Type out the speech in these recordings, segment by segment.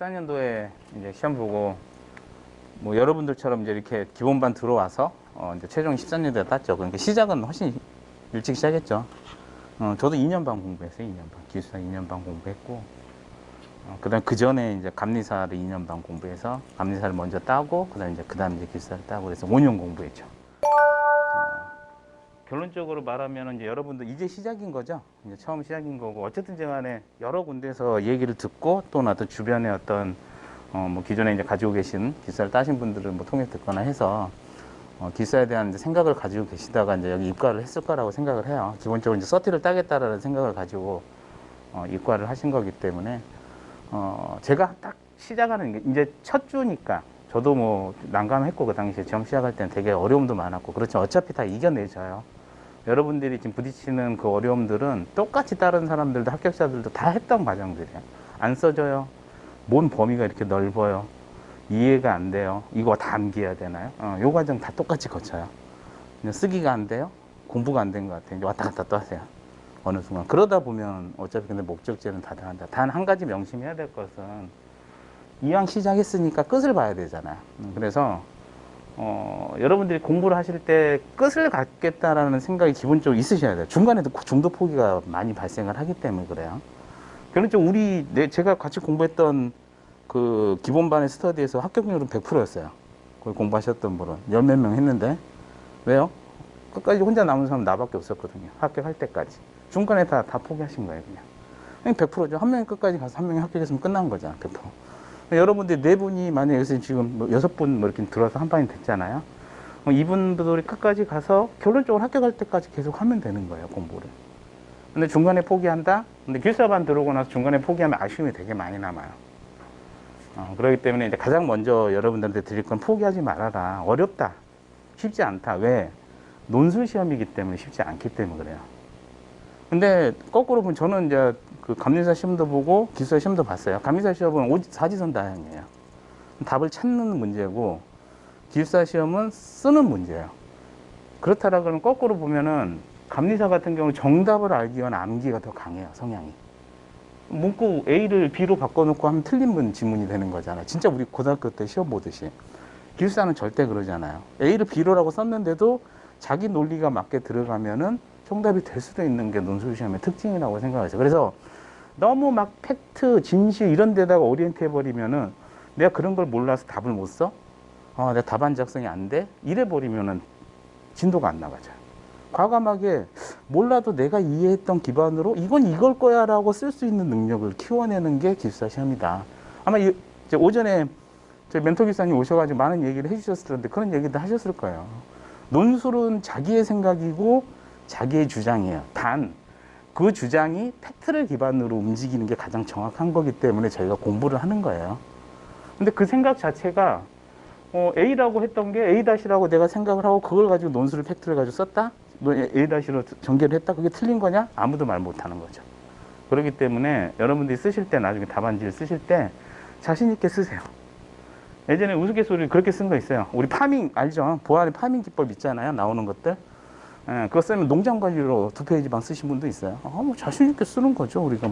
14년도에 이제 시험 보고 뭐 여러분들처럼 이제 이렇게 기본반 들어와서 이제 최종 14년도에 땄죠. 그러니까 시작은 훨씬 일찍 시작했죠. 저도 2년 반 공부했어요. 2년 반. 기술사 2년 반 공부했고, 그다음 그 전에 이제 감리사를 2년 반 공부해서 감리사를 먼저 따고, 그다음 이제 기술사를 따고 그래서 5년 공부했죠. 결론적으로 말하면 이제 여러분들 이제 시작인 거죠. 이제 처음 시작인 거고, 어쨌든 간에 여러 군데서 얘기를 듣고 또 나도 주변에 어떤 뭐 기존에 이제 가지고 계신 기술사를 따신 분들을 뭐 통해 듣거나 해서 기술사에 대한 이제 생각을 가지고 계시다가 이제 여기 입과를 했을 거라고 생각을 해요. 기본적으로 이제 서티를 따겠다라는 생각을 가지고 입과를 하신 거기 때문에 제가 딱 시작하는 게 이제 첫 주니까 저도 뭐 난감했고, 그 당시에 처음 시작할 때는 되게 어려움도 많았고, 그렇지만 어차피 다 이겨내져요. 여러분들이 지금 부딪히는 그 어려움들은 똑같이 다른 사람들도 합격자들도 다 했던 과정들이에요. 안 써져요. 뭔 범위가 이렇게 넓어요. 이해가 안 돼요. 이거 다 암기해야 되나요? 요 과정 다 똑같이 거쳐요. 쓰기가 안 돼요. 공부가 안 된 것 같아요. 이제 왔다 갔다 또 하세요. 어느 순간. 그러다 보면 어차피 근데 목적지는 다들 한다. 단 한 가지 명심해야 될 것은 이왕 시작했으니까 끝을 봐야 되잖아요. 그래서 여러분들이 공부를 하실 때 끝을 갖겠다라는 생각이 기본적으로 있으셔야 돼요. 중간에도 중도 포기가 많이 발생을 하기 때문에 그래요. 그렇죠. 제가 같이 공부했던 그 기본반의 스터디에서 합격률은 100%였어요. 거기 공부하셨던 분은 열 몇 명 했는데, 왜요? 끝까지 혼자 남은 사람 나밖에 없었거든요. 합격할 때까지. 중간에 다 포기하신 거예요, 그냥. 100%죠. 한 명이 끝까지 가서 한 명이 합격했으면 끝난 거잖아, 100%. 여러분들이 네 분이 만약에 여기서 지금 뭐 6분 뭐 이렇게 들어와서 한 반이 됐잖아요. 이분들이 끝까지 가서 결론적으로 합격할 때까지 계속 하면 되는 거예요, 공부를. 근데 중간에 포기한다? 근데 기술사반 들어오고 나서 중간에 포기하면 아쉬움이 되게 많이 남아요. 그렇기 때문에 이제 가장 먼저 여러분들한테 드릴 건 포기하지 말아라. 어렵다. 쉽지 않다. 왜? 논술 시험이기 때문에 쉽지 않기 때문에 그래요. 근데 거꾸로 보면 저는 이제 그 감리사 시험도 보고 기술사 시험도 봤어요. 감리사 시험은 사지선다형이에요. 답을 찾는 문제고, 기술사 시험은 쓰는 문제예요. 그렇다라 그러면 거꾸로 보면은 감리사 같은 경우는 정답을 알기 위한 암기가 더 강해요, 성향이. 문구 A를 B로 바꿔놓고 하면 틀린 지문이 되는 거잖아요. 진짜 우리 고등학교 때 시험 보듯이. 기술사는 절대 그러잖아요. A를 B로라고 썼는데도 자기 논리가 맞게 들어가면은 정답이 될 수도 있는 게 논술 시험의 특징이라고 생각하죠. 그래서 너무 막 팩트, 진실 이런 데다가 오리엔트 해버리면은 내가 그런 걸 몰라서 답을 못 써? 내가 답안 작성이 안 돼? 이래버리면은 진도가 안 나가죠. 과감하게 몰라도 내가 이해했던 기반으로 이건 이걸 거야 라고 쓸 수 있는 능력을 키워내는 게 기술사 시험이다. 아마 이제 오전에 저희 멘토 기사님 오셔가지고 많은 얘기를 해주셨을 텐데 그런 얘기도 하셨을 거예요. 논술은 자기의 생각이고 자기의 주장이에요. 단 그 주장이 팩트를 기반으로 움직이는 게 가장 정확한 거기 때문에 저희가 공부를 하는 거예요. 근데 그 생각 자체가 A라고 했던 게 A-라고 내가 생각을 하고 그걸 가지고 논술을 팩트를 가지고 썼다? A-로 전개를 했다? 그게 틀린 거냐? 아무도 말 못하는 거죠. 그렇기 때문에 여러분들이 쓰실 때, 나중에 답안지를 쓰실 때 자신 있게 쓰세요. 예전에 우스갯소리를 그렇게 쓴 거 있어요. 우리 파밍 알죠? 보안의 파밍 기법 있잖아요. 나오는 것들. 그거 쓰면 농장 관리로 2페이지만 쓰신 분도 있어요. 뭐 자신 있게 쓰는 거죠. 우리가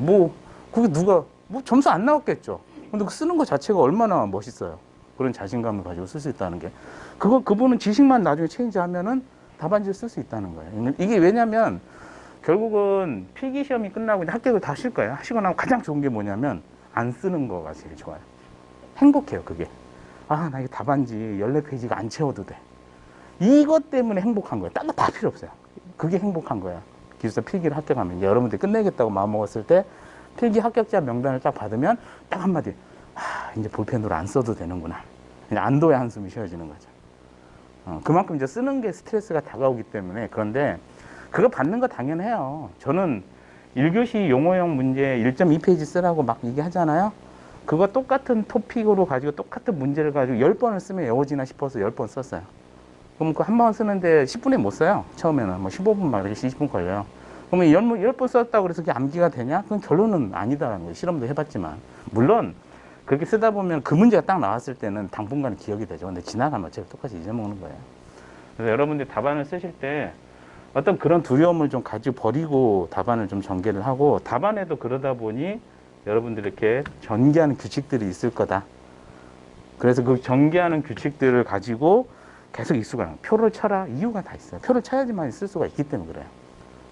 그게 누가 점수 안 나왔겠죠. 근데 그 쓰는 거 자체가 얼마나 멋있어요. 그런 자신감을 가지고 쓸 수 있다는 게. 그분은 지식만 나중에 체인지하면은 답안지를 쓸 수 있다는 거예요. 이게 왜냐면 결국은 필기시험이 끝나고 이제 합격을 다 하실 거예요. 하시고 나면 가장 좋은 게 뭐냐면 안 쓰는 거가 제일 좋아요. 행복해요, 그게. 나 이게 답안지 14페이지가 안 채워도 돼. 이것 때문에 행복한 거예요. 딴 거 다 필요 없어요. 그게 행복한 거야. 기술사 필기를 합격하면. 이제 여러분들이 끝내겠다고 마음먹었을 때 필기 합격자 명단을 딱 받으면 딱 한마디. 이제 볼펜으로 안 써도 되는구나. 그냥 안도의 한숨이 쉬어지는 거죠. 그만큼 이제 쓰는 게 스트레스가 다가오기 때문에. 그런데 그거 받는 거 당연해요. 저는 1교시 용어형 문제 1.2페이지 쓰라고 막 얘기하잖아요. 그거 똑같은 토픽으로 가지고 똑같은 문제를 가지고 10번을 쓰면 외워지나 싶어서 10번 썼어요. 그럼 그 한 번 쓰는데 10분에 못 써요. 처음에는. 15분 막 이렇게 20분 걸려요. 그러면 10번 썼다고 그래서 그게 암기가 되냐? 그건 결론은 아니다라는 거예요. 실험도 해봤지만. 물론 그렇게 쓰다 보면 그 문제가 딱 나왔을 때는 당분간 기억이 되죠. 근데 지나가면 어차피 똑같이 잊어먹는 거예요. 그래서 여러분들이 답안을 쓰실 때 어떤 그런 두려움을 좀 가지고 버리고 답안을 좀 전개를 하고, 답안에도 그러다 보니 여러분들 이렇게 전개하는 규칙들이 있을 거다. 그래서 그 전개하는 규칙들을 가지고 계속 익숙하는 표를 쳐라. 이유가 다 있어요. 표를 쳐야지만 쓸 수가 있기 때문에 그래요.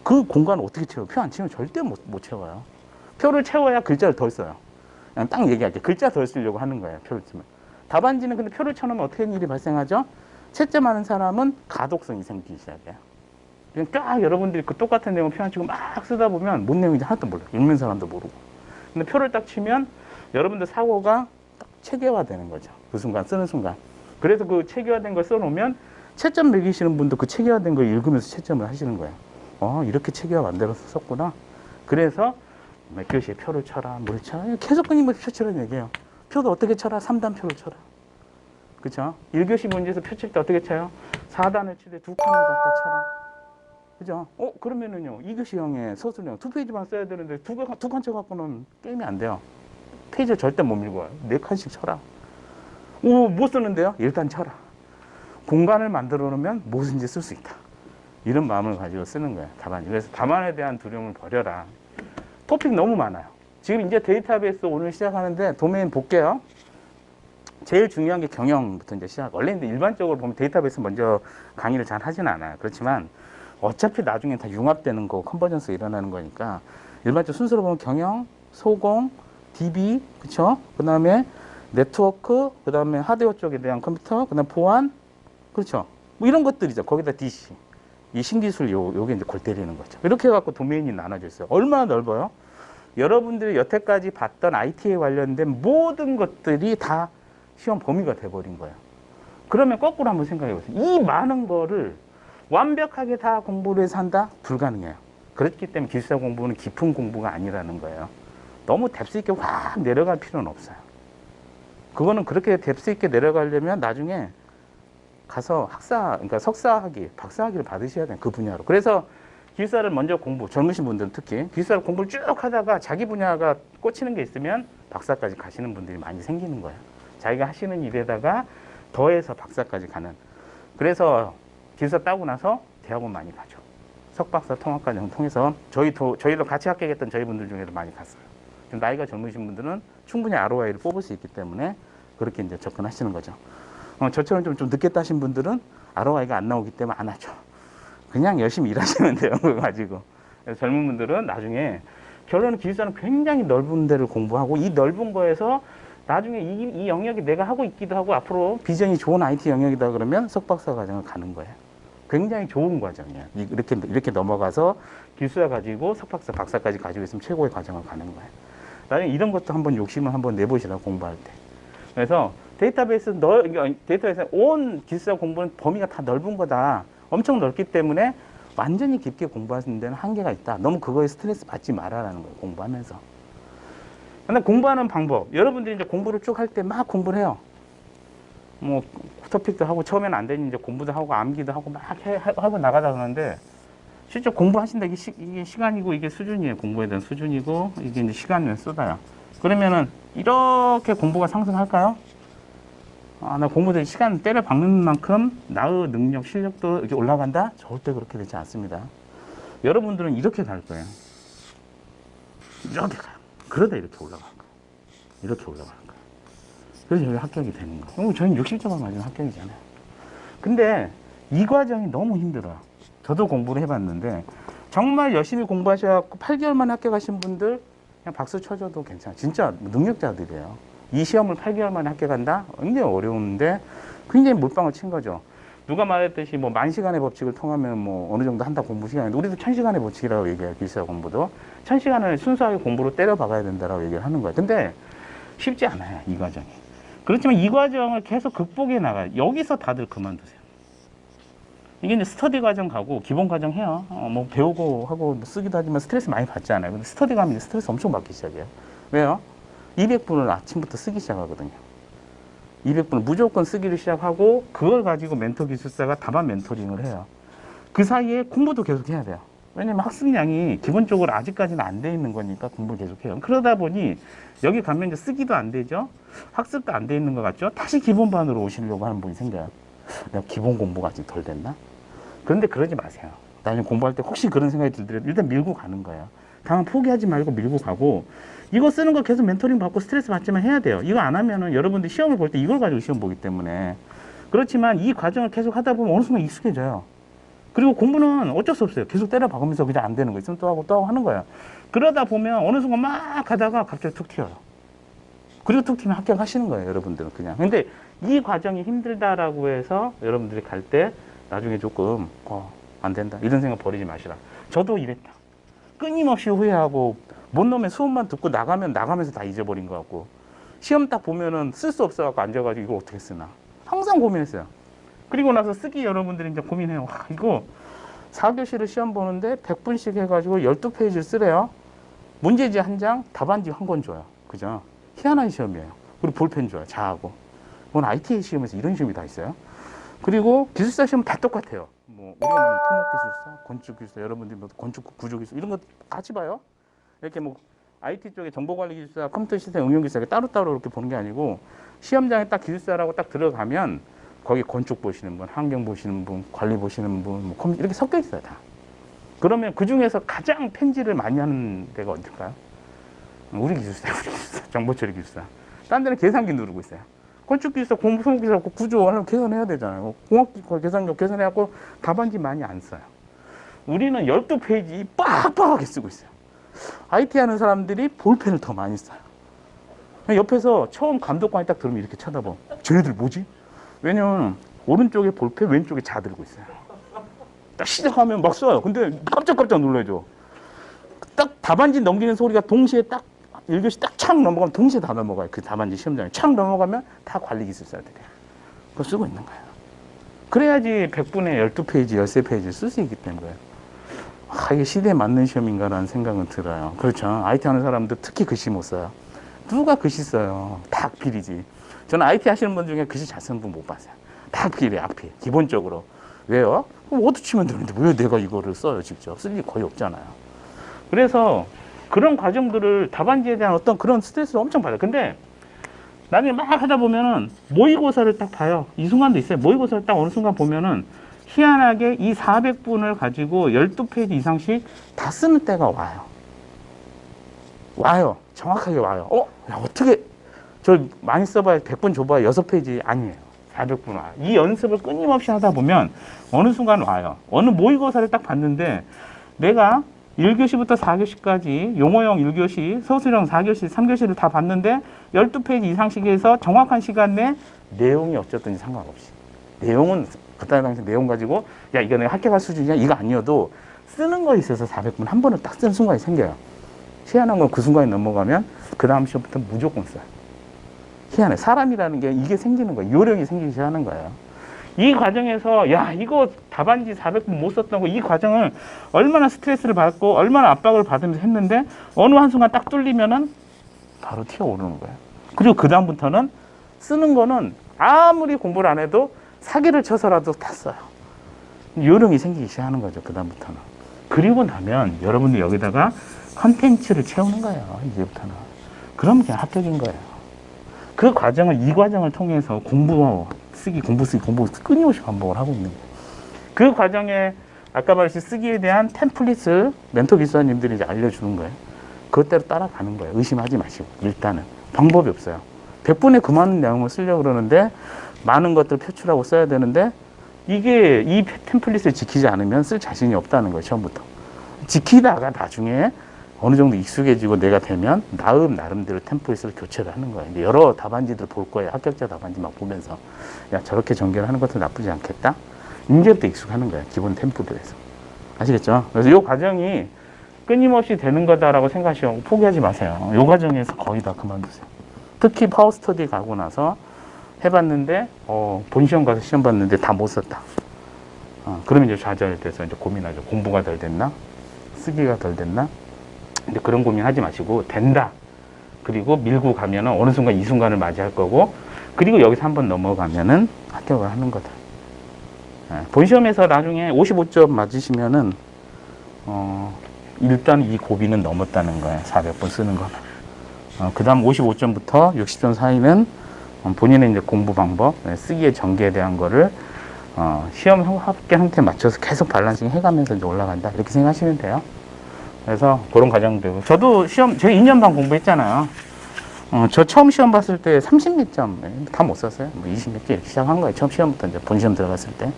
그 공간을 어떻게 채워요? 표 안 채우면 절대 못 채워요. 표를 채워야 글자를 덜 써요. 그냥 딱 얘기할게요. 글자 덜 쓰려고 하는 거예요. 표를 치면. 답안지는 근데 표를 쳐놓으면 어떻게 일이 발생하죠? 채점하는 사람은 가독성이 생기기 시작해요. 그냥 쫙 여러분들이 그 똑같은 내용 표 안 치고 막 쓰다 보면 뭔 내용인지 하나도 몰라요. 읽는 사람도 모르고. 근데 표를 딱 치면 여러분들 사고가 딱 체계화되는 거죠. 그 순간, 쓰는 순간. 그래서 그 체계화된 걸 써놓으면 채점 매기시는 분도 그 체계화된 걸 읽으면서 채점을 하시는 거예요. 이렇게 체계화 만들어서 썼구나. 그래서 몇 교시에 표를 쳐라, 뭘 쳐라. 계속 끊임없이 표 치라는 얘기예요. 표도 어떻게 쳐라? 3단 표를 쳐라. 그죠? 1교시 문제에서 표 칠 때 어떻게 쳐요? 4단을 치되 2칸을 갖다 쳐라. 그죠? 그러면은요, 2교시형에 서술형 2페이지만 써야 되는데 2칸 쳐갖고는 게임이 안 돼요. 페이지를 절대 못 읽어요. 4칸씩 쳐라. 못 쓰는데요? 일단 쳐라. 공간을 만들어 놓으면 무엇인지 쓸 수 있다. 이런 마음을 가지고 쓰는 거예요. 답안지. 그래서 답안에 대한 두려움을 버려라. 토픽 너무 많아요. 지금 이제 데이터베이스 오늘 시작하는데 도메인 볼게요. 제일 중요한 게 경영부터 이제 시작. 원래 근데 일반적으로 보면 데이터베이스 먼저 강의를 잘 하진 않아요. 그렇지만 어차피 나중에 다 융합되는 거, 컨버전스 일어나는 거니까 일반적 순서로 보면 경영, 소공, DB, 그쵸? 그 다음에 네트워크, 그 다음에 하드웨어 쪽에 대한 컴퓨터, 그 다음 보안, 그렇죠? 뭐 이런 것들이죠. 거기다 DC. 이 신기술 요게 이제 골 때리는 거죠. 이렇게 해갖고 도메인이 나눠져 있어요. 얼마나 넓어요? 여러분들이 여태까지 봤던 IT에 관련된 모든 것들이 다 시험 범위가 돼버린 거예요. 그러면 거꾸로 한번 생각해 보세요. 이 많은 거를 완벽하게 다 공부를 해서 한다? 불가능해요. 그렇기 때문에 기술사 공부는 깊은 공부가 아니라는 거예요. 너무 뎁스 있게 확 내려갈 필요는 없어요. 그거는 그렇게 뎁스 있게 내려가려면 나중에 가서 그러니까 석사학위, 박사학위를 받으셔야 돼요. 그 분야로. 그래서 기술사를 먼저 젊으신 분들은 특히 기술사를 공부를 쭉 하다가 자기 분야가 꽂히는 게 있으면 박사까지 가시는 분들이 많이 생기는 거예요. 자기가 하시는 일에다가 더해서 박사까지 가는. 그래서 기술사 따고 나서 대학원 많이 가죠. 석박사 통합과정 통해서 저희도 같이 합격했던 저희 분들 중에도 많이 갔어요. 좀 나이가 젊으신 분들은 충분히 ROI를 뽑을 수 있기 때문에 그렇게 이제 접근하시는 거죠. 저처럼 좀 늦게 따신 분들은 ROI가 안 나오기 때문에 안 하죠. 그냥 열심히 일하시면 돼요. 그거 가지고. 젊은 분들은 나중에 결론은 기술사는 굉장히 넓은 데를 공부하고 이 넓은 거에서 나중에 이 영역이 내가 하고 있기도 하고 앞으로 비전이 좋은 IT 영역이다 그러면 석박사 과정을 가는 거예요. 굉장히 좋은 과정이에요. 이렇게 넘어가서 기술사 가지고 석박사, 박사까지 가지고 있으면 최고의 과정을 가는 거예요. 나중에 이런 것도 한번 욕심을 한번 내보시라고 공부할 때. 그래서 데이터베이스 온 기술사 공부는 범위가 다 넓은 거다. 엄청 넓기 때문에 완전히 깊게 공부하시는 데는 한계가 있다. 너무 그거에 스트레스 받지 말아라는 거예요. 공부하면서. 근데 공부하는 방법. 여러분들이 이제 공부를 쭉 할 때 막 공부를 해요. 뭐 토픽도 하고 처음에는 안 되니 이제 공부도 하고 암기도 하고 막 하고 나가다 그러는데 실제 공부하신다 이게 시간이고 이게 수준이에요. 공부에 대한 수준이고 이게 이제 시간을 쏟아요. 그러면은 이렇게 공부가 상승할까요? 나 공부대 시간 때려 박는 만큼 나의 능력, 실력도 이렇게 올라간다? 절대 그렇게 되지 않습니다. 여러분들은 이렇게 갈 거예요. 이렇게 가요. 그러다 이렇게 올라갈 거예요. 이렇게 올라갈 거예요. 그래서 여기 합격이 되는 거예요. 저희는 60점을 맞으면 합격이잖아요. 근데 이 과정이 너무 힘들어요. 저도 공부를 해봤는데 정말 열심히 공부하셔서 8개월 만에 합격하신 분들 그냥 박수 쳐줘도 괜찮아요. 진짜 능력자들이에요. 이 시험을 8개월 만에 합격한다? 굉장히 어려운데 굉장히 몰빵을 친 거죠. 누가 말했듯이 뭐 10,000시간의 법칙을 통하면 뭐 어느 정도 한다 공부 시간인데 우리도 1000시간의 법칙이라고 얘기해요. 기술사 공부도. 1000시간을 순수하게 공부로 때려 박아야 된다라고 얘기를 하는 거예요. 근데 쉽지 않아요. 이 과정이. 그렇지만 이 과정을 계속 극복해 나가요. 여기서 다들 그만두세요. 이게 이제 스터디 과정 가고 기본 과정 해요. 뭐 배우고 하고 뭐 쓰기도 하지만 스트레스 많이 받지 않아요. 근데 스터디 가면 이제 스트레스 엄청 받기 시작해요. 왜요? 200분을 아침부터 쓰기 시작하거든요. 200분을 무조건 쓰기를 시작하고 그걸 가지고 멘토 기술사가 답안 멘토링을 해요. 그 사이에 공부도 계속 해야 돼요. 왜냐면 학습량이 기본적으로 아직까지는 안 돼 있는 거니까 공부를 계속 해요. 그러다 보니 여기 가면 이제 쓰기도 안 되죠. 학습도 안 돼 있는 것 같죠. 다시 기본반으로 오시려고 하는 분이 생겨요. 내가 기본 공부가 아직 덜 됐나? 그런데 그러지 마세요. 나중에 공부할 때 혹시 그런 생각이 들더라도 일단 밀고 가는 거예요. 다만 포기하지 말고 밀고 가고, 이거 쓰는 거 계속 멘토링 받고 스트레스 받지만 해야 돼요. 이거 안 하면은 여러분들 시험을 볼 때 이걸 가지고 시험 보기 때문에. 그렇지만 이 과정을 계속 하다 보면 어느 순간 익숙해져요. 그리고 공부는 어쩔 수 없어요. 계속 때려 박으면서 그냥 안 되는 거 있으면 또 하고 또 하고 하는 거예요. 그러다 보면 어느 순간 막 하다가 갑자기 툭 튀어요. 그리고 툭 튀면 합격하시는 거예요, 여러분들은 그냥. 근데 이 과정이 힘들다라고 해서 여러분들이 갈 때 나중에 조금 안 된다 이런 생각 버리지 마시라. 저도 이랬다. 끊임없이 후회하고 못 넣으면 수업만 듣고 나가면서 다 잊어버린 것 같고, 시험 딱 보면은 쓸 수 없어갖고 앉아가지고 이거 어떻게 쓰나 항상 고민했어요. 그리고 나서 쓰기 여러분들이 이제 고민해요. 와, 이거 4교시를 시험 보는데 100분씩 해가지고 12페이지를 쓰래요. 문제지 한 장, 답안지 한 권 줘요. 그죠? 희한한 시험이에요. 그리고 볼펜 줘요. 자하고. 그건 IT 시험에서 이런 시험이 다 있어요. 그리고 기술사 시험 다 똑같아요. 뭐 우리가 말하는 토목기술사, 건축기술사, 여러분들이 뭐 건축 구조기술 이런 거 같이 봐요. 이렇게 뭐 IT 쪽에 정보관리기술사, 컴퓨터 시스템 응용기술사 따로따로 이렇게 보는 게 아니고, 시험장에 딱 기술사라고 딱 들어가면 거기 건축 보시는 분, 환경 보시는 분, 관리 보시는 분, 뭐 컴퓨터 이렇게 섞여 있어요 다. 그러면 그 중에서 가장 편지를 많이 하는 데가 어딜까요? 우리 기술사, 정보처리 기술사. 딴 데는 계산기 누르고 있어요. 건축기술사, 공무기술사, 구조 하려면 계산해야 되잖아요. 공학기술 계산기 계산해갖고 답안지 많이 안 써요. 우리는 12페이지 빡빡하게 쓰고 있어요. IT 하는 사람들이 볼펜을 더 많이 써요. 옆에서 처음 감독관이 딱 들으면 이렇게 쳐다봐. 쟤네들 뭐지? 왜냐면 오른쪽에 볼펜, 왼쪽에 자 들고 있어요. 딱 시작하면 막 써요. 근데 깜짝깜짝 놀라죠. 딱 답안지 넘기는 소리가 동시에 딱 1교시 딱 착 넘어가면 동시에 다 넘어가요. 그 답안지 시험장에 착 넘어가면 다 관리기술사들이에요. 그거 쓰고 있는 거예요. 그래야지 100분에 12페이지, 13페이지 쓸 수 있기 때문에. 이게 시대에 맞는 시험인가라는 생각은 들어요. 그렇죠. IT 하는 사람들 특히 글씨 못 써요. 누가 글씨 써요? 다 악필이지. 저는 IT 하시는 분 중에 글씨 잘 쓰는 분 못 봤어요. 다 악필이에요, 악필. 기본적으로. 왜요? 그럼 워드 치면 되는데 왜 내가 이거를 써요, 직접? 쓸 일이 거의 없잖아요. 그래서 그런 과정들을 답안지에 대한 어떤 그런 스트레스를 엄청 받아요. 근데 나중에 막 하다 보면은 모의고사를 딱 봐요. 이 순간도 있어요. 모의고사를 딱 어느 순간 보면은 희한하게 이 400분을 가지고 12페이지 이상씩 다 쓰는 때가 와요. 와요. 정확하게 와요. 야, 어떻게, 저 많이 써봐야 100분 줘봐야 6페이지 아니에요. 400분 와요. 이 연습을 끊임없이 하다 보면 어느 순간 와요. 어느 모의고사를 딱 봤는데 내가 1교시부터 4교시까지 용어형 1교시, 서술형 4교시, 3교시를 다 봤는데 12페이지 이상씩 해서 정확한 시간 내 내용이 어쨌든지 상관없이. 내용은 그때 당시 내용 가지고 야 이거 내가 합격할 수준이야 이거 아니어도 쓰는 거에 있어서 400분 한 번은 딱 쓰는 순간이 생겨요. 희한한 건 그 순간이 넘어가면 그 다음 시험부터 무조건 써요. 희한해. 사람이라는 게 이게 생기는 거예요. 요령이 생기기 시작하는 거예요. 이 과정에서 야 이거 답안지 400분 못 썼다고 이 과정을 얼마나 스트레스를 받고 얼마나 압박을 받으면서 했는데 어느 한순간 딱 뚫리면은 바로 튀어오르는 거예요. 그리고 그 다음부터는 쓰는 거는 아무리 공부를 안 해도 사기를 쳐서라도 다 써요. 요령이 생기기 시작하는 거죠. 그 다음부터는. 그리고 나면 여러분들 여기다가 컨텐츠를 채우는 거예요. 이제부터는. 그럼 그냥 합격인 거예요. 그 과정을 이 과정을 통해서 공부 쓰기 끊임없이 반복을 하고 있는 거예요. 그 과정에 아까 말했듯이 쓰기에 대한 템플릿을 멘토 기술사님들이 이제 알려주는 거예요. 그것대로 따라가는 거예요. 의심하지 마시고 일단은 방법이 없어요. 100분에 그 많은 내용을 쓰려고 그러는데 많은 것들을 표출하고 써야 되는데 이게 이 템플릿을 지키지 않으면 쓸 자신이 없다는 거예요. 처음부터. 지키다가 나중에 어느 정도 익숙해지고 내가 되면 나름대로 템플릿을 교체를 하는 거예요. 근데 여러 답안지들 볼 거예요. 합격자 답안지 막 보면서 야 저렇게 전개를 하는 것도 나쁘지 않겠다. 이제부터 익숙하는 거예요. 기본 템플릿에서. 아시겠죠? 그래서 이 과정이 끊임없이 되는 거다라고 생각하시고 포기하지 마세요. 이 과정에서 거의 다 그만두세요. 특히 파워스터디 가고 나서 해봤는데 본시험 가서 시험 봤는데 다 못 썼다. 그러면 이제 좌절돼서 이제 고민하죠. 공부가 덜 됐나? 쓰기가 덜 됐나? 근데 그런 고민하지 마시고 된다. 그리고 밀고 가면은 어느 순간 이 순간을 맞이할 거고 그리고 여기서 한번 넘어가면은 합격을 하는 거다. 본시험에서 나중에 55점 맞으시면은 일단 이 고비는 넘었다는 거예요. 400번 쓰는 거는. 그 다음 55점부터 60점 사이는 본인의 이제 공부 방법, 쓰기의 전개에 대한 거를 시험 합격 형태에 맞춰서 계속 밸런싱 해가면서 이제 올라간다. 이렇게 생각하시면 돼요. 그래서 그런 과정들. 저도 시험, 제가 2년 반 공부했잖아요. 저 처음 시험 봤을 때 30몇 점 다 못 썼어요. 뭐 20몇 개 이렇게 시작한 거예요. 처음 시험부터 이제 본 시험 들어갔을 때.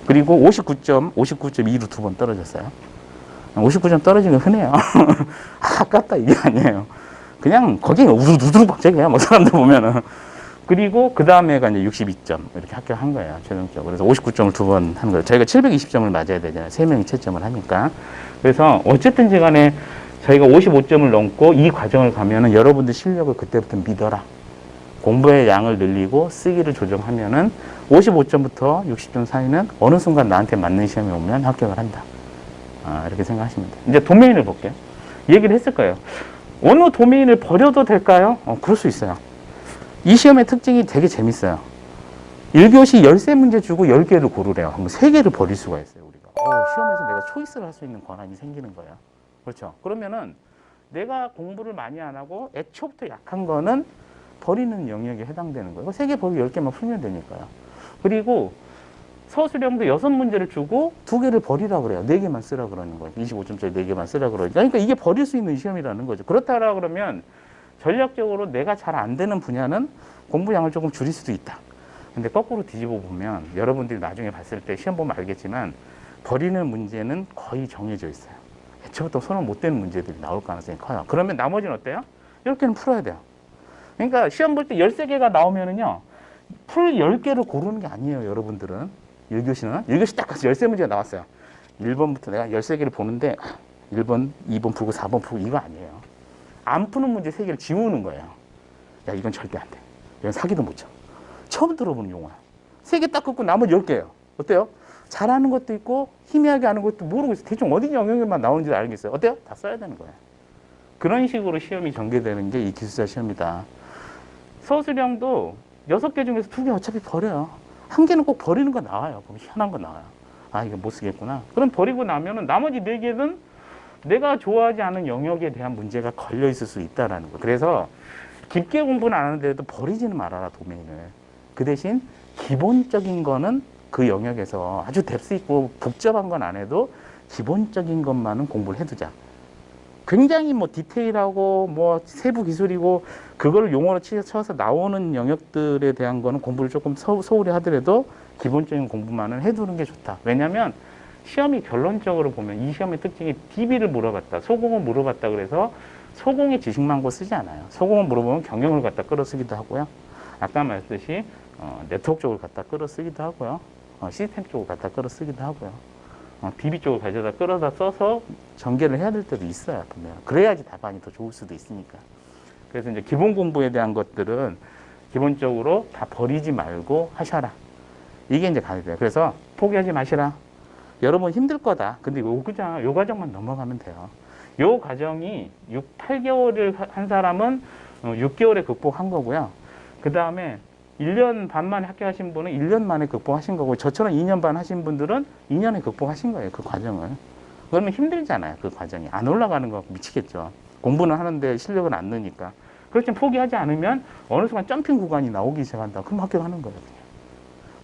그리고 59.2로 두 번 떨어졌어요. 59점 떨어지는 건 흔해요. 아깝다 이게 아니에요. 그냥 거기 우두둑 박제해요. 뭐 사람들 보면은. 그리고 그 다음에가 이제 62점 이렇게 합격한 거예요. 최종적으로. 그래서 59점을 두 번 한 거예요. 저희가 720점을 맞아야 되잖아요. 3명이 채점을 하니까. 그래서 어쨌든지 간에 저희가 55점을 넘고 이 과정을 가면은 여러분들 실력을 그때부터 믿어라. 공부의 양을 늘리고 쓰기를 조정하면은 55점부터 60점 사이는 어느 순간 나한테 맞는 시험이 오면 합격을 한다. 이렇게 생각하시면 돼요. 이제 도메인을 볼게요. 얘기를 했을 거예요. 어느 도메인을 버려도 될까요? 그럴 수 있어요. 이 시험의 특징이 되게 재밌어요. 1교시 13문제 주고 10개를 고르래요. 그럼 3개를 버릴 수가 있어요, 우리가. 시험에서 내가 초이스를 할 수 있는 권한이 생기는 거예요. 그렇죠? 그러면은 내가 공부를 많이 안 하고 애초부터 약한 거는 버리는 영역에 해당되는 거예요. 3개 버리고 10개만 풀면 되니까요. 그리고 서술형도 6문제를 주고 2개를 버리라고 그래요. 4개만 쓰라 그러는 거예요. 25점짜리 4개만 쓰라 그러니까. 그러니까 이게 버릴 수 있는 시험이라는 거죠. 그렇다라 그러면 전략적으로 내가 잘 안 되는 분야는 공부량을 조금 줄일 수도 있다. 근데 거꾸로 뒤집어 보면 여러분들이 나중에 봤을 때 시험 보면 알겠지만 버리는 문제는 거의 정해져 있어요. 애초부터 손을 못 대는 문제들이 나올 가능성이 커요. 그러면 나머지는 어때요? 이렇게는 풀어야 돼요. 그러니까 시험 볼 때 13개가 나오면은요, 풀 10개를 고르는 게 아니에요, 여러분들은. 1교시 딱 가서 13문제가 나왔어요. 1번부터 내가 13개를 보는데 1번, 2번 풀고 4번 풀고 이거 아니에요. 안 푸는 문제 3개를 지우는 거예요. 야, 이건 절대 안 돼. 이건 사기도 못 쳐. 처음 들어보는 용어야. 3개 딱 긋고 나머지 10개예요. 어때요? 잘하는 것도 있고 희미하게 하는 것도 모르고 있어요. 대충 어디 영역에만 나오는지 알겠어요. 어때요? 다 써야 되는 거예요. 그런 식으로 시험이 전개되는 게 이 기술자 시험이다. 서술형도 6개 중에서 2개 어차피 버려요. 1개는 꼭 버리는 거 나와요. 그럼 희한한 거 나와요. 이거 못 쓰겠구나. 그럼 버리고 나면은 나머지 4개는 내가 좋아하지 않은 영역에 대한 문제가 걸려 있을 수 있다라는 거. 그래서 깊게 공부는 안 하는데도 버리지는 말아라, 도메인을. 그 대신 기본적인 거는 그 영역에서 아주 뎁스 있고 복잡한 건 안 해도 기본적인 것만은 공부를 해두자. 굉장히 뭐 디테일하고 뭐 세부 기술이고 그걸 용어로 쳐서 나오는 영역들에 대한 거는 공부를 조금 소홀히 하더라도 기본적인 공부만은 해두는 게 좋다. 왜냐하면 시험이 결론적으로 보면 이 시험의 특징이 DB를 물어봤다, 소공을 물어봤다 그래서 소공의 지식만고 쓰지 않아요. 소공을 물어보면 경영을 갖다 끌어쓰기도 하고요. 아까 말했듯이 네트워크 쪽을 갖다 끌어쓰기도 하고요. 시스템 쪽을 갖다 끌어쓰기도 하고요. DB 쪽을 가져다 끌어다 써서 전개를 해야 될 때도 있어요. 보면. 그래야지 답안이 더 좋을 수도 있으니까. 그래서 이제 기본 공부에 대한 것들은 기본적으로 다 버리지 말고 하셔라. 이게 이제 가야 돼요. 그래서 포기하지 마시라. 여러분 힘들 거다. 근데 요 과정만 넘어가면 돼요. 요 과정이 8개월을 한 사람은 6개월에 극복한 거고요. 그 다음에 1년 반 만에 합격하신 분은 1년 만에 극복하신 거고, 저처럼 2년 반 하신 분들은 2년에 극복하신 거예요, 그 과정을. 그러면 힘들잖아요, 그 과정이. 안 올라가는 거 미치겠죠. 공부는 하는데 실력은 안 느니까. 그렇지만 포기하지 않으면 어느 순간 점핑 구간이 나오기 시작한다. 그럼 합격하는 거예요, 그냥.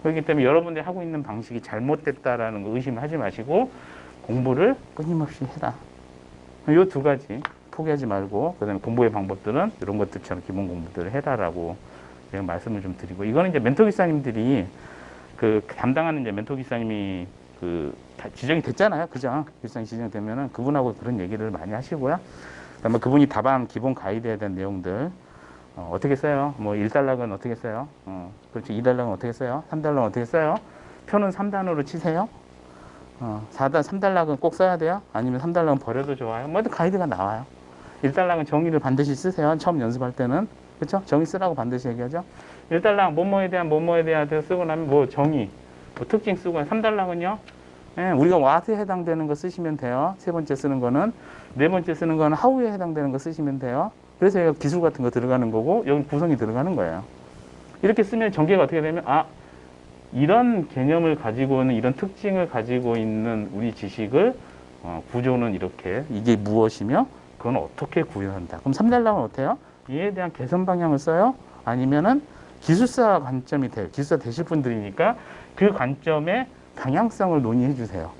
그렇기 때문에 여러분들이 하고 있는 방식이 잘못됐다라는 거 의심하지 마시고 공부를 끊임없이 해라. 이 2가지 포기하지 말고, 그다음에 공부의 방법들은 이런 것들처럼 기본 공부들을 해라라고 제가 말씀을 좀 드리고, 이거는 이제 멘토 기사님들이 담당하는 이제 멘토 기사님이 다 지정이 됐잖아요, 그죠? 기사님 지정되면은 그분하고 그런 얘기를 많이 하시고요. 그다음에 그분이 답안 기본 가이드에 대한 내용들 어떻게 써요? 뭐 1단락은 어떻게 써요? 그렇죠. 2단락은 어떻게 써요? 3단락은 어떻게 써요? 표는 3단으로 치세요. 3단락은 꼭 써야 돼요? 아니면 3단락은 버려도 좋아요? 뭐 가이드가 나와요. 1단락은 정의를 반드시 쓰세요. 처음 연습할 때는. 그렇죠? 정의 쓰라고 반드시 얘기하죠. 1단락 뭐뭐에 대한 쓰고 나면 뭐 정의, 뭐 특징 쓰고, 3단락은요. 우리가 what에 해당되는 거 쓰시면 돼요. 3번째 쓰는 거는. 4번째 쓰는 거는 how에 해당되는 거 쓰시면 돼요. 그래서 여기 기술 같은 거 들어가는 거고, 여기 구성이 들어가는 거예요. 이렇게 쓰면 전개가 어떻게 되면, 이런 개념을 가지고 있는, 이런 특징을 가지고 있는 우리 지식을 구조는 이렇게, 이게 무엇이며 그건 어떻게 구현한다. 그럼 3단락은 어때요? 이에 대한 개선 방향을 써요? 아니면은 기술사 관점이 돼요. 기술사 되실 분들이니까 그 관점의 방향성을 논의해 주세요.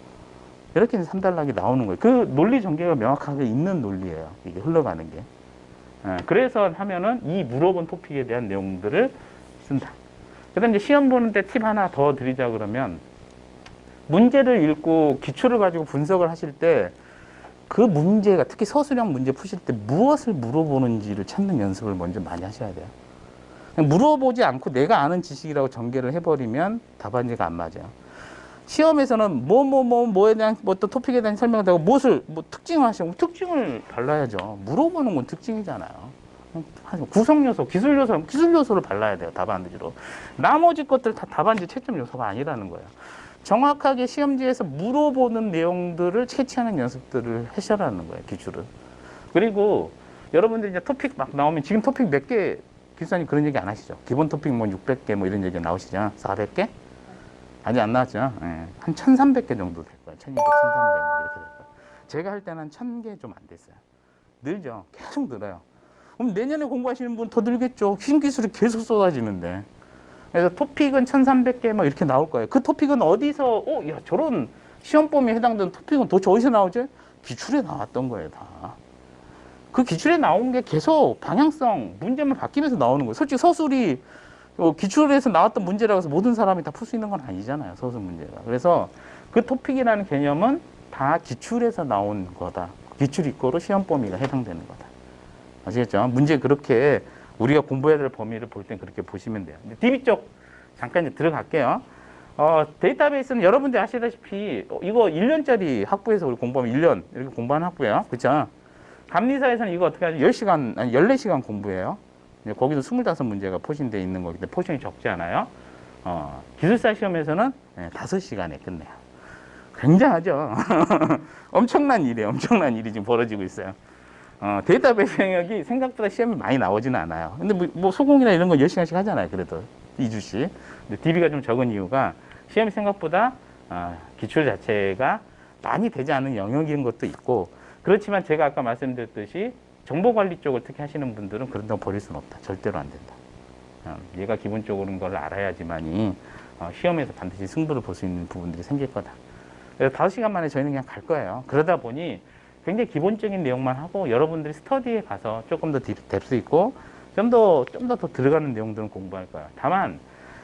이렇게 3단락이 나오는 거예요. 그 논리 전개가 명확하게 있는 논리예요. 이게 흘러가는 게. 그래서 하면은 이 물어본 토픽에 대한 내용들을 쓴다. 그 다음에 이제 시험 보는데 팁 하나 더 드리자 그러면, 문제를 읽고 기초를 가지고 분석을 하실 때 그 문제가, 특히 서술형 문제 푸실 때 무엇을 물어보는지를 찾는 연습을 먼저 많이 하셔야 돼요. 그냥 물어보지 않고 내가 아는 지식이라고 전개를 해버리면 답안지가 안 맞아요. 시험에서는 뭐에 대한 또 토픽에 대한 설명을 하고 무엇을 특징을 하시고, 특징을 발라야죠. 물어보는 건 특징이잖아요. 구성 요소, 기술 요소를 발라야 돼요. 답안지로. 나머지 것들 다 답안지 채점 요소가 아니라는 거예요. 정확하게 시험지에서 물어보는 내용들을 캐치하는 연습들을 하셔라는 거예요. 기출을. 그리고 여러분들 이제 토픽 막 나오면, 지금 토픽 몇 개, 기수사님 그런 얘기 안 하시죠? 기본 토픽 뭐 600개 뭐 이런 얘기 나오시죠? 400개? 아직 안 나왔죠? 예. 한 1300개 정도 될 거예요. 1200, 1300 뭐 이렇게 될 거예요. 제가 할 때는 한 1000개 좀 안 됐어요. 늘죠? 계속 늘어요. 그럼 내년에 공부하시는 분 더 늘겠죠? 신기술이 계속 쏟아지는데. 그래서 토픽은 1300개 막 이렇게 나올 거예요. 그 토픽은 어디서, 야, 저런 시험 범위에 해당되는 토픽은 도대체 어디서 나오지? 기출에 나왔던 거예요, 다. 그 기출에 나온 게 계속 방향성, 문제만 바뀌면서 나오는 거예요. 솔직히 서술이 기출에서 나왔던 문제라고 해서 모든 사람이 다 풀 수 있는 건 아니잖아요, 서술 문제가. 그래서 그 토픽이라는 개념은 다 기출에서 나온 거다. 기출 이꼬로 시험 범위가 해당되는 거다. 아시겠죠? 문제 그렇게 우리가 공부해야 될 범위를 볼 땐 그렇게 보시면 돼요. DB 쪽 잠깐 이제 들어갈게요. 데이터베이스는 여러분들 아시다시피 이거 1년짜리 학부에서 우리 공부하면 1년 이렇게 공부하는 학부예요. 그렇죠? 감리사에서는 이거 어떻게 하죠? 10시간, 아니 14시간 공부해요. 거기도 25문제가 포진되어 있는 거기 때문에 포션이 적지 않아요. 기술사 시험에서는 5시간에 끝내요. 굉장하죠? 엄청난 일이에요. 엄청난 일이 지금 벌어지고 있어요. 데이터베이스 영역이 생각보다 시험이 많이 나오지는 않아요. 근데 뭐 소공이나 이런 건 10시간씩 하잖아요. 그래도 2주씩. 근데 DB가 좀 적은 이유가 시험이 생각보다 기출 자체가 많이 되지 않은 영역인 것도 있고, 그렇지만 제가 아까 말씀드렸듯이 정보관리 쪽을 특히 하시는 분들은 그런다고 버릴 수는 없다. 절대로 안 된다. 얘가 기본적으로 걸 알아야지만이 시험에서 반드시 승부를 볼 수 있는 부분들이 생길 거다. 그래서 5시간 만에 저희는 그냥 갈 거예요. 그러다 보니 굉장히 기본적인 내용만 하고 여러분들이 스터디에 가서 조금 더 뎁스 있고 좀 더 들어가는 내용들은 공부할 거예요. 다만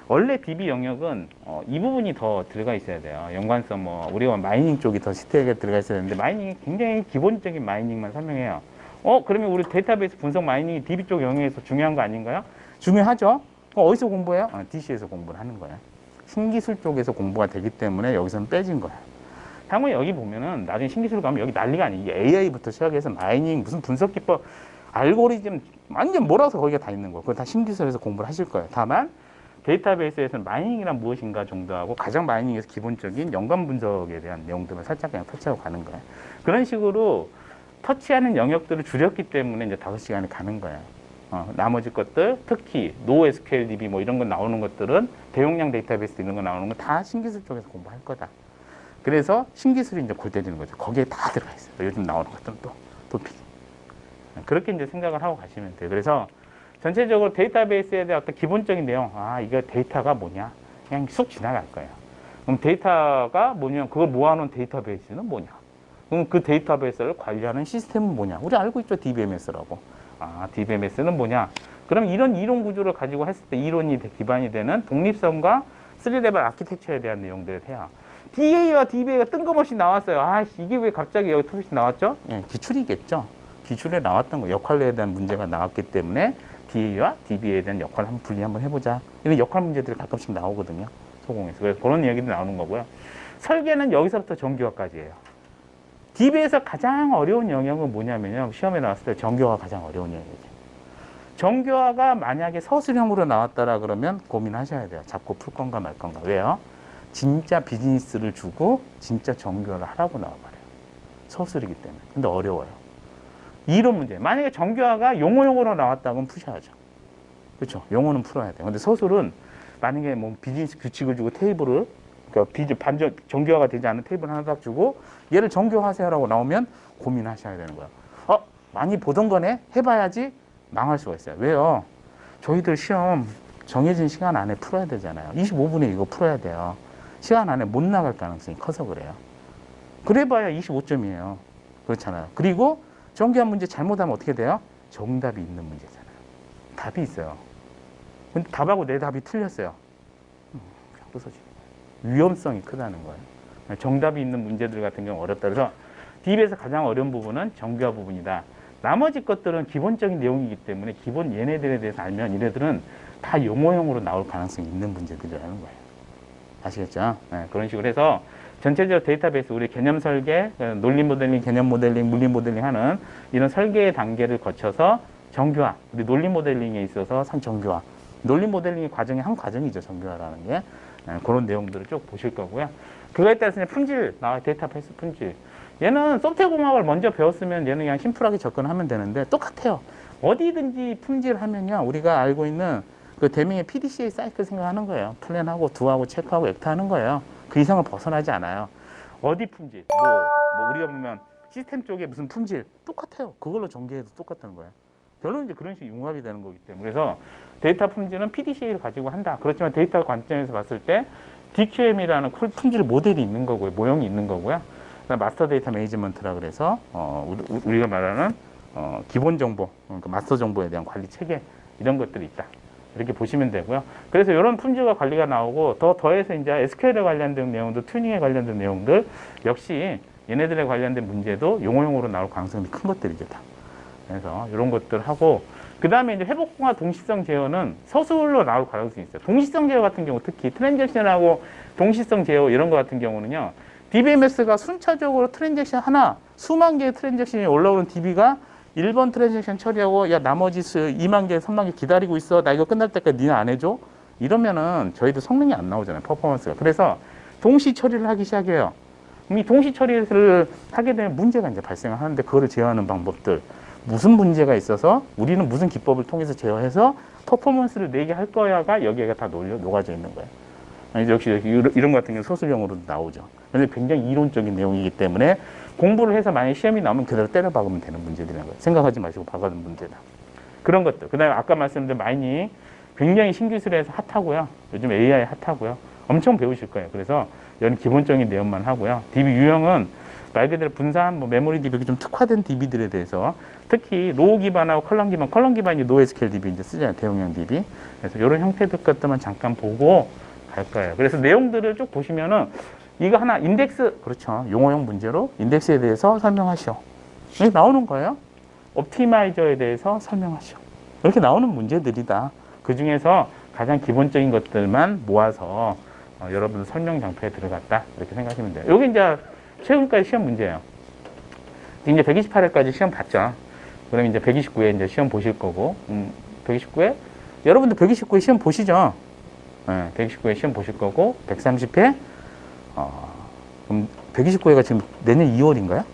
원래 DB 영역은 이 부분이 더 들어가 있어야 돼요. 연관성, 우리가 마이닝 쪽이 더 시트에 들어가 있어야 되는데, 마이닝이 굉장히 기본적인 마이닝만 설명해요. 그러면 우리 데이터베이스 분석 마이닝이 DB 쪽 영역에서 중요한 거 아닌가요? 중요하죠. 어디서 공부해요? DC에서 공부를 하는 거예요. 신기술 쪽에서 공부가 되기 때문에 여기서는 빼진 거예요. 당연히 여기 보면은 나중에 신기술 가면 여기 난리가 아니에요. AI부터 시작해서 마이닝, 무슨 분석 기법, 알고리즘 완전 몰아서 거기가 다 있는 거예요. 그거 다 신기술에서 공부를 하실 거예요. 다만 데이터베이스에서는 마이닝이란 무엇인가 정도 하고, 가장 마이닝에서 기본적인 연관 분석에 대한 내용들을 살짝 그냥 터치하고 가는 거예요. 그런 식으로 터치하는 영역들을 줄였기 때문에 이제 5시간이 가는 거예요. 나머지 것들, 특히 NoSQLDB 뭐 이런 거 나오는 것들은, 대용량 데이터베이스 이런 거 나오는 건 다 신기술 쪽에서 공부할 거다. 그래서 신기술이 이제 골 때리는 거죠. 거기에 다 들어가 있어요. 요즘 나오는 것들은 또 도피. 그렇게 이제 생각을 하고 가시면 돼요. 그래서 전체적으로 데이터베이스에 대한 어떤 기본적인 내용, 이거 데이터가 뭐냐? 그냥 쑥 지나갈 거예요. 그럼 데이터가 뭐냐? 그걸 모아놓은 데이터베이스는 뭐냐? 그럼 그 데이터베이스를 관리하는 시스템은 뭐냐? 우리 알고 있죠? DBMS라고. DBMS는 뭐냐? 그럼 이런 이론 구조를 가지고 했을 때 이론이 기반이 되는 독립성과 3레벨 아키텍처에 대한 내용들을 해요. DA와 DBA가 뜬금없이 나왔어요. 이게 왜 갑자기 여기 토픽이 나왔죠? 기출이겠죠. 기출에 나왔던 거, 역할에 대한 문제가 나왔기 때문에 DA와 DBA에 대한 역할 한번 분리 한번 해보자. 이런 역할 문제들이 가끔씩 나오거든요. 소공에서. 그래서 그런 얘기도 나오는 거고요. 설계는 여기서부터 정교화까지예요. DB에서 가장 어려운 영역은 뭐냐면요. 시험에 나왔을 때 정교화가 가장 어려운 영역이에요. 정교화가 만약에 서술형으로 나왔다라 그러면 고민하셔야 돼요. 잡고 풀 건가 말 건가. 왜요? 진짜 비즈니스를 주고 진짜 정교화를 하라고 나와버려요. 서술이기 때문에. 근데 어려워요. 이런 문제. 만약에 정교화가 용어로 나왔다면 푸셔야죠. 그렇죠? 용어는 풀어야 돼요. 근데 서술은 만약에 뭐 비즈니스 규칙을 주고 테이블을, 그러니까 정교화가 되지 않은 테이블 하나 딱 주고 얘를 정교화하세요라고 나오면 고민하셔야 되는 거예요. 많이 보던 거네? 해봐야지. 망할 수가 있어요. 왜요? 저희들 시험 정해진 시간 안에 풀어야 되잖아요. 25분에 이거 풀어야 돼요. 시간 안에 못 나갈 가능성이 커서 그래요. 그래봐야 25점이에요. 그렇잖아요. 그리고 정규화 문제 잘못하면 어떻게 돼요? 정답이 있는 문제잖아요. 답이 있어요. 근데 답하고 내 답이 틀렸어요. 그냥 부서지는 거예요. 위험성이 크다는 거예요. 정답이 있는 문제들 같은 경우 어렵다. 그래서 DB에서 가장 어려운 부분은 정규화 부분이다. 나머지 것들은 기본적인 내용이기 때문에 기본 얘네들에 대해서 알면 얘네들은 다 용어형으로 나올 가능성이 있는 문제들이라는 거예요. 아시겠죠? 네, 그런 식으로 해서 전체적으로 데이터베이스, 우리 개념 설계, 논리 모델링, 개념 모델링, 물리 모델링 하는 이런 설계의 단계를 거쳐서 정규화, 우리 논리 모델링에 있어서 정규화. 논리 모델링의 과정이 한 과정이죠, 정규화라는 게. 네, 그런 내용들을 쭉 보실 거고요. 그거에 따라서 품질, 데이터베이스 품질. 얘는 소프트웨어 공학을 먼저 배웠으면 얘는 그냥 심플하게 접근하면 되는데 똑같아요. 어디든지 품질하면요, 우리가 알고 있는 그 대명의 PDCA 사이클 생각하는 거예요. 플랜하고 두하고 체크하고 액트하는 거예요. 그 이상을 벗어나지 않아요. 어디 품질, 뭐 우리가 보면 시스템 쪽에 무슨 품질 똑같아요. 그걸로 전개해도 똑같다는 거예요. 결론은 이제 그런 식으로 융합이 되는 거기 때문에. 그래서 데이터 품질은 PDCA를 가지고 한다. 그렇지만 데이터 관점에서 봤을 때 DQM이라는 품질 모델이 있는 거고요. 모형이 있는 거고요. 마스터 데이터 매니지먼트라 그래서 우리가 말하는 기본 정보, 그러니까 마스터 정보에 대한 관리 체계 이런 것들이 있다. 이렇게 보시면 되고요. 그래서 이런 품질과 관리가 나오고 더해서 이제 SQL에 관련된 내용들, 튜닝에 관련된 내용들 역시 얘네들에 관련된 문제도 용어용어로 나올 가능성이 큰 것들이죠. 다. 그래서 이런 것들 하고 그 다음에 이제 회복과 동시성 제어는 서술로 나올 가능성이 있어요. 동시성 제어 같은 경우 특히 트랜잭션하고 동시성 제어 이런 거 같은 경우는요. DBMS가 순차적으로 트랜잭션 하나, 수만 개의 트랜잭션이 올라오는 DB가 1번 트랜잭션 처리하고 야 나머지 2만 개, 3만 개 기다리고 있어. 나 이거 끝날 때까지 니네 안 해줘? 이러면은 저희도 성능이 안 나오잖아요. 퍼포먼스가. 그래서 동시 처리를 하기 시작해요. 이 동시 처리를 하게 되면 문제가 이제 발생하는데 그거를 제어하는 방법들. 무슨 문제가 있어서 우리는 무슨 기법을 통해서 제어해서 퍼포먼스를 내게 할 거야가 여기가 다 녹아져 있는 거예요. 역시 이런 것 같은 경우는 소술형으로도 나오죠. 그런데 굉장히 이론적인 내용이기 때문에 공부를 해서 만약에 시험이 나오면 그대로 때려 박으면 되는 문제들이라는 거예요. 생각하지 마시고 박아는 문제다. 그런 것들. 그 다음에 아까 말씀드린 마이닝 굉장히 신기술에서 핫하고요. 요즘 AI 핫하고요. 엄청 배우실 거예요. 그래서 이런 기본적인 내용만 하고요. DB 유형은 말 그대로 분산, 메모리 DB 좀 특화된 DB들에 대해서 특히 로우 기반하고 컬럼 기반이 NoSQL DB 이제 쓰잖아요. 대용량 DB. 그래서 이런 형태들 것들만 잠깐 보고 갈 거예요. 그래서 내용들을 쭉 보시면은 이거 하나 인덱스, 그렇죠. 용어형 문제로 인덱스에 대해서 설명하시오. 이렇게 나오는 거예요. 옵티마이저에 대해서 설명하시오. 이렇게 나오는 문제들이다. 그 중에서 가장 기본적인 것들만 모아서 여러분 설명 장표에 들어갔다. 이렇게 생각하시면 돼요. 여기 이제 최근까지 시험 문제예요. 이제 128회까지 시험 봤죠. 그럼 이제 129회 이제 시험 보실 거고, 129회? 여러분들 129회 시험 보시죠. 네, 129회 시험 보실 거고, 130회? 그럼 129회가 지금 내년 2월인가요?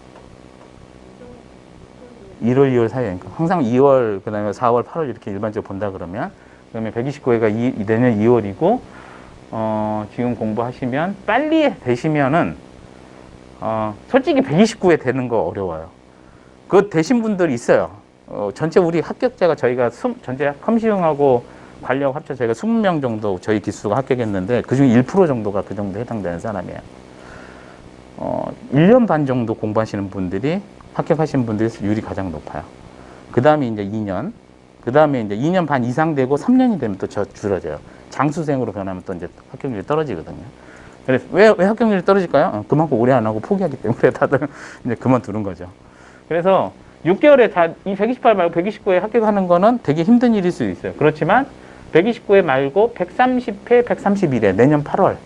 1월, 2월 사이니까. 항상 2월, 그 다음에 4월, 8월 이렇게 일반적으로 본다 그러면, 그러면 129회가 내년 2월이고, 지금 공부하시면, 빨리 되시면은, 솔직히 129회 되는 거 어려워요. 그거 되신 분들 있어요. 전체 우리 합격자가 저희가 전체 컴시형하고 관리하고 합쳐 저희가 20명 정도 저희 기수가 합격했는데 그중에 1% 정도가 그 정도 해당되는 사람이에요. 1년 반 정도 공부하시는 분들이 합격하신 분들이 율이 가장 높아요. 그 다음에 이제 2년, 그 다음에 이제 2년 반 이상 되고 3년이 되면 또 줄어져요. 장수생으로 변하면 또 이제 합격률이 떨어지거든요. 그래서 왜 합격률이 떨어질까요? 그만큼 오래 안 하고 포기하기 때문에 다들 이제 그만두는 거죠. 그래서 6개월에 이 128 말고 129회 합격하는 거는 되게 힘든 일일 수 있어요. 그렇지만 129회 말고 130회, 131회 내년 8월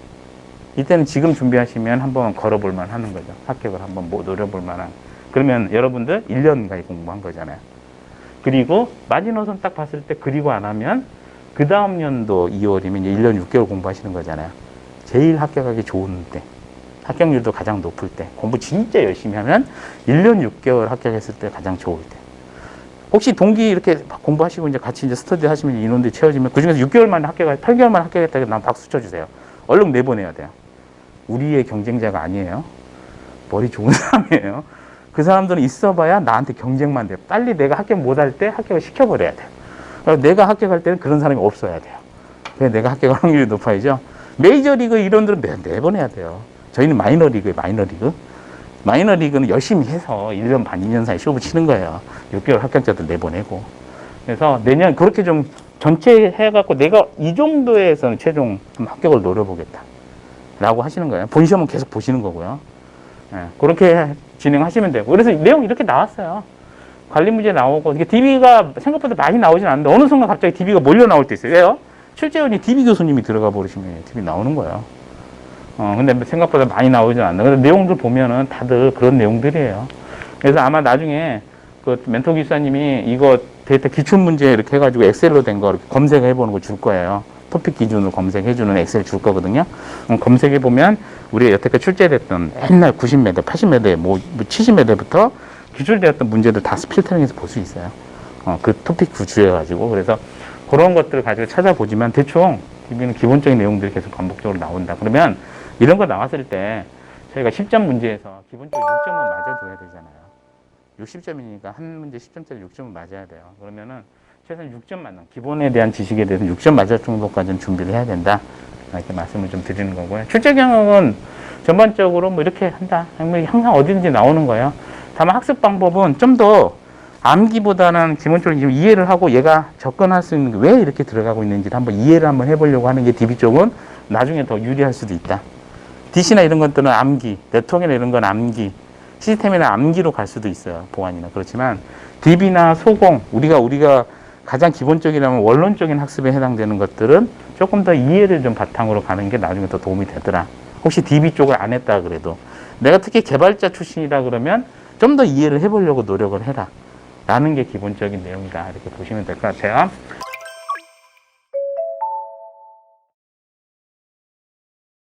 이때는 지금 준비하시면 한번 걸어볼 만 하는 거죠. 합격을 한번 노려볼 만한. 그러면 여러분들 1년간 공부한 거잖아요. 그리고 마지노선 딱 봤을 때 그리고 안 하면 그 다음 연도 2월이면 이제 1년 6개월 공부하시는 거잖아요. 제일 합격하기 좋은 때, 합격률도 가장 높을 때, 공부 진짜 열심히 하면 1년 6개월 합격했을 때 가장 좋을 때. 혹시 동기 이렇게 공부하시고 이제 같이 이제 스터디 하시면 인원들이 채워지면 그 중에서 6개월 만에 8개월 만에 합격했다고 난 박수 쳐주세요. 얼른 내보내야 돼요. 우리의 경쟁자가 아니에요. 머리 좋은 사람이에요. 그 사람들은 있어봐야 나한테 경쟁만 돼요. 빨리 내가 합격 못할 때 합격을 시켜버려야 돼요. 내가 합격할 때는 그런 사람이 없어야 돼요. 그래서 내가 합격할 확률이 높아야죠. 메이저리그 이론들은 내보내야 돼요. 저희는 마이너리그예요, 마이너리그. 마이너리그는 열심히 해서 1년 반, 2년 사이 시험을 치는 거예요. 6개월 합격자들 내보내고. 그래서 내년 그렇게 좀 전체 해갖고 내가 이 정도에서는 최종 좀 합격을 노려보겠다. 라고 하시는 거예요. 본 시험은 계속 보시는 거고요. 예, 그렇게 진행하시면 되고. 그래서 내용 이렇게 나왔어요. 관리 문제 나오고, 이게 DB가 생각보다 많이 나오진 않는데, 어느 순간 갑자기 DB가 몰려 나올 때 있어요. 왜요? 출제원이 DB 교수님이 들어가 버리시면 DB 나오는 거예요. 근데 생각보다 많이 나오진 않는데, 근데 내용들 보면은 다들 그런 내용들이에요. 그래서 아마 나중에 그 멘토 기사님이 이거 데이터 기출문제 이렇게 해가지고 엑셀로 된 거 검색해 보는 거 줄 거예요. 토픽 기준으로 검색해주는 엑셀 줄 거거든요. 검색해보면 우리가 여태까지 출제됐던 옛날 90몇 대, 80몇 대, 뭐 70몇 대부터 기출되었던 문제들 다 필터링해서 볼 수 있어요. 그 토픽 구주해가지고. 그래서 그런 것들을 가지고 찾아보지만 대충 DB는 기본적인 내용들이 계속 반복적으로 나온다. 그러면 이런 거 나왔을 때 저희가 10점 문제에서 기본적으로 6점은 맞아줘야 되잖아요. 60점이니까 한 문제 10점짜리 6점은 맞아야 돼요. 그러면은 최소한 6점 맞는, 기본에 대한 지식에 대해서 6점 맞을 정도까지는 준비를 해야 된다. 이렇게 말씀을 좀 드리는 거고요. 출제 경향은 전반적으로 뭐 이렇게 한다. 항상 어디든지 나오는 거예요. 다만 학습 방법은 좀 더 암기보다는 기본적으로 좀 이해를 하고 얘가 접근할 수 있는 게 왜 이렇게 들어가고 있는지를 한번 이해를 한번 해보려고 하는 게 DB 쪽은 나중에 더 유리할 수도 있다. DC나 이런 것들은 암기, 네트워크나 이런 건 암기, 시스템이나 암기로 갈 수도 있어요. 보안이나. 그렇지만 DB나 소공, 우리가 가장 기본적이라면 원론적인 학습에 해당되는 것들은 조금 더 이해를 좀 바탕으로 가는 게 나중에 더 도움이 되더라. 혹시 DB 쪽을 안 했다 그래도 내가 특히 개발자 출신이라 그러면 좀 더 이해를 해보려고 노력을 해라 라는 게 기본적인 내용이다. 이렇게 보시면 될 것 같아요.